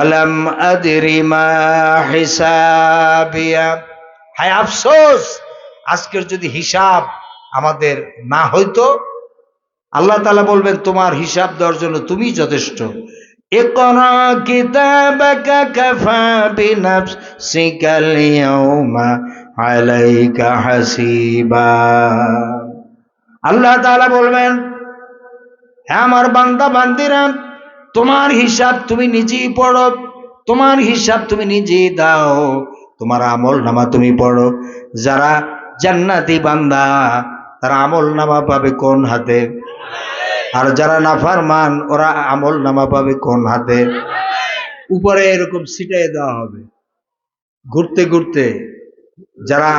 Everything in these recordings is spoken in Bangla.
আলম আদরি মা হিসাবিয়া। হায় আফসোস, আজকের যদি হিসাব আমাদের না হইতো, আল্লাহ তাআলা বলবেন তোমার হিসাব দেওয়ার জন্য তুমি যথেষ্ট। ইকরা কিতাবাকা কাফা বিনাফসিকাল ইয়াউমা আলাইকা হাসিবা। আল্লাহ তাআলা বলবেন, হ্যাঁ আমার বান্দা বান্দিরা, তোমার হিসাব তুমি নিজেই পড়ো, তোমার হিসাব তুমি নিজেই দাও, তোমার আমল নামা তুমি পড়ো। যারা জান্নাতি বান্দা তারা আমল নামা পাবে কোন হাতে? আর যারা নাফরমান ওরা আমল নামা পাবে কোন হাতে? উপরে এরকম ছিটিয়ে দেওয়া হবে, ঘুরতে ঘুরতে যারা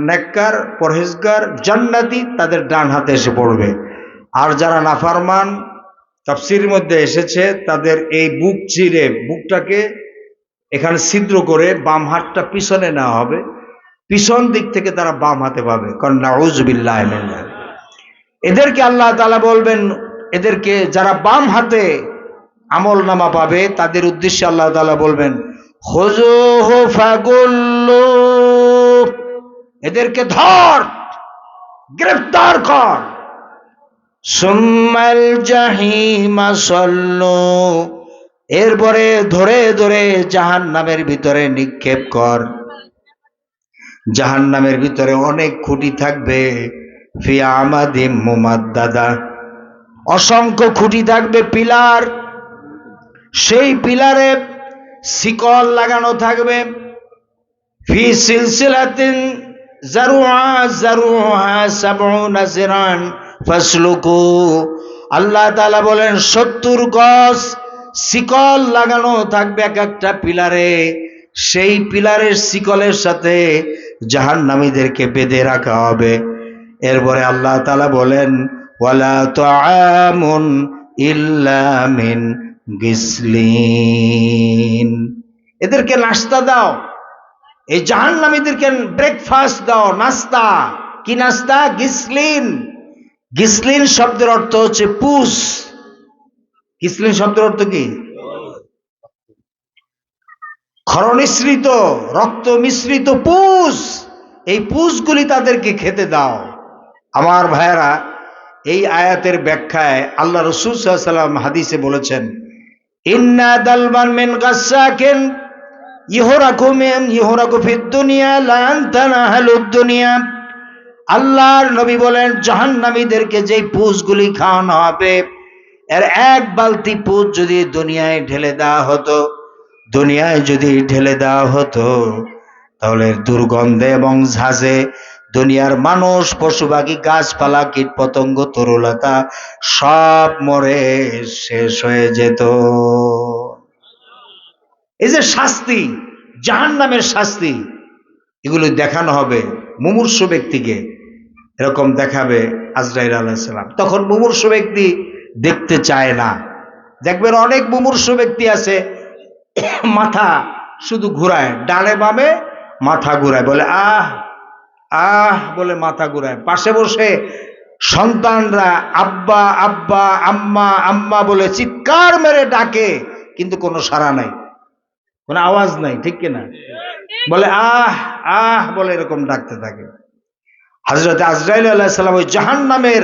নেককার পরহেজগার জান্নাতি তাদের ডান হাতে এসে পড়বে, আর যারা নাফরমান তাফসীরের মধ্যে এসেছে তাদের এই বুক চিরে, বুকটাকে এখানে ছিদ্র করে বাম হাতটা পিছনে নেওয়া হবে, পিছন দিক থেকে তারা বাম হাতে পাবে। কারণ নাউযুবিল্লাহি মিন যালিক। এদেরকে আল্লাহ তাআলা বলবেন, এদেরকে যারা বাম হাতে আমল নামা পাবে তাদের উদ্দেশ্যে আল্লাহ তাআলা বলবেন, খুযুহু ফাগুল্লু, এদেরকে ধর, গ্রেফতার কর। সুম্মাল জাহিমা সাল্লু, এরপরে ধরে ধরে জাহান্নামের ভিতরে নিক্ষেপ কর। জাহান্নামের ভিতরে অনেক খুঁটি থাকবে, ফি আমাদিম মুমাদ্দাদা, অসংখ্য খুঁটি থাকবে, পিলার, সেই পিলারে শিকল লাগানো থাকবে। ফি সিলসিলাতিন জারুহা জারুহা সাবউনা জিরান ফাসলুকু, আল্লাহ তাআলা বলেন 70 গজ শিকল লাগানো থাকবে এক একটা পিলারে, সেই পিলারের শিকলের সাথে জাহান্নামীদেরকে বেঁধে রাখা হবে। এরপরে আল্লাহ তাআলা বলেন, ওয়ালা তুআমুন ইল্লা মিন গিসলিন, এদেরকে নাস্তা দাও, এই জাহান্নামীদেরকে ব্রেকফাস্ট দাও, নাস্তা। কি নাস্তা? গিসলিন। গিসলিন শব্দের অর্থ হচ্ছে পুষ। গিসলিন শব্দের অর্থ কি? খরমিশ্রিত, রক্ত মিশ্রিত পুষ। এই পুষগুলি তাদেরকে খেতে দাও। আমার ভাইয়েরা, এই আয়াতের ব্যাখ্যায় আল্লাহ রাসূল সাল্লাল্লাহু আলাইহি ওয়াসাল্লাম হাদিসে বলেছেন, ইন্না দালবান মিন গাসসাকিন ইহরাকু ফিদ দুনিয়া লা তানাহালুদ দুনিয়া। আল্লাহর নবী বলেন, জাহান্নামীদেরকে যেই পুষগুলি খাওয়ানো হবে, এর এক বালতি পুষ যদি দুনিয়ায় ঢেলে দেওয়া হতো, দুনিয়ায় যদি ঢেলে দেওয়া হতো, তাহলে দুর্গন্ধে এবং ঝাঁঝে দুনিয়ার মানুষ, পশু পাখি, গাছপালা, কীট পতঙ্গ, তরুলতা সব মরে শেষ হয়ে যেত। এই যে শাস্তি, জাহান্নামের শাস্তি, এগুলো দেখানো হবে মুমূর্ষু ব্যক্তিকে। এরকম দেখাবে আজরাইল আলাইহিস সালাম। তখন মুমূর্ষু ব্যক্তি দেখতে চায় না। দেখবেন অনেক মুমূর্ষু ব্যক্তি আছে, মাথা শুধু ঘুরায়, ডানে বামে মাথা ঘুরায়, বলে আহ আহ বলে মাথা ঘুরায়। পাশে বসে সন্তানরা আব্বা আব্বা, আম্মা আম্মা বলে চিৎকার মেরে ডাকে, কিন্তু কোনো সাড়া নাই, কোনো আওয়াজ নাই, ঠিক কিনা? বলে আহ আহ বলে এরকম ডাকতে থাকে। হযরত আজরাইল আলাইহিস সালাম ওই জাহান্নামের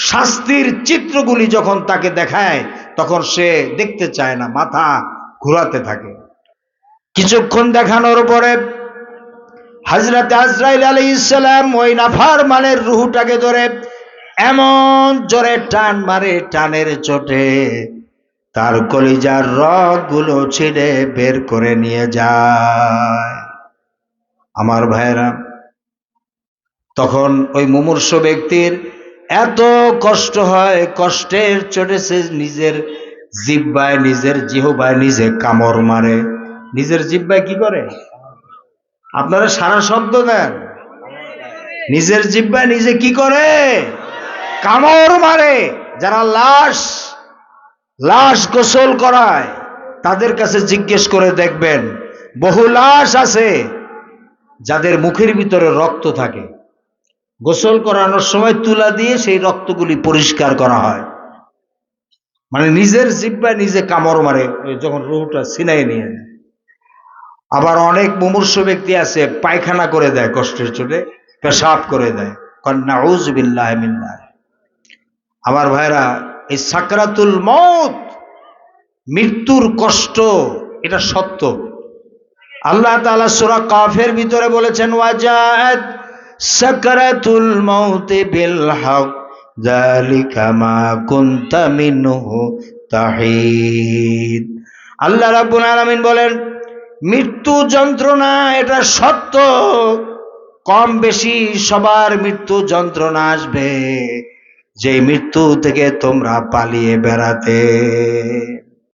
শাস্তির চিত্রগুলি যখন তাকে দেখায়, তখন সে দেখতে চায় না, মাথা ঘোরাতে থাকে। কিছুক্ষণ দেখানোর পরে হযরত আজরাইল আলাইহিস সালাম ওই নাফরমানের রূহটাকে ধরে এমন জোরে টান মারে, টানের চোটে তার কলিজার রগগুলো ছিঁড়ে বের করে নিয়ে যায়। আমার ভাইয়েরা, তখন ওই মুমূর্ষু ব্যক্তির এত কষ্ট হয়, কষ্টের চোটে সে নিজের জিহ্বায়, নিজের জিহ্বায় নিজে কামড় মারে। নিজের জিহ্বায় কি করে? আপনারা সারা শব্দ দেন। নিজের জিহ্বায় নিজে কি করে? কামড় মারে। যারা লাশ গোসল করায়, তাদের কাছে জিজ্ঞেস করে দেখবেন, বহু লাশ আছে যাদের মুখের ভিতরে রক্ত থাকে। গোসল করানোর সময় তুলা দিয়ে সেই রক্তগুলি পরিষ্কার করা হয়। মানে নিজের জিহ্বায় নিজে কামড় মারে যখন রুহটা ছিনাই নিয়ে যায়। আবার অনেক মুমূর্ষু ব্যক্তি আছে পায়খানা করে দেয় কষ্টের চোটে, পেশাব করে দেয়। নাউযু বিল্লাহি মিন যালিক। আমার ভাইরা, এই সাকরাতুল মউত, মৃত্যুর কষ্ট, এটা সত্য। আল্লাহ তাআলা সূরা কাফের ভিতরে বলেছেন, ওয়াজাআত সাকরাতুল মাউতি বিল হক যালিকা মা কুনতা মিনহু তাহিদ। আল্লাহ রাব্বুল আলামিন বলেন, মৃত্যু যন্ত্রণা এটা সত্য, কম বেশি সবার মৃত্যু যন্ত্রণা আসবে, যে মৃত্যু থেকে তোমরা পালিয়ে বেড়াতে।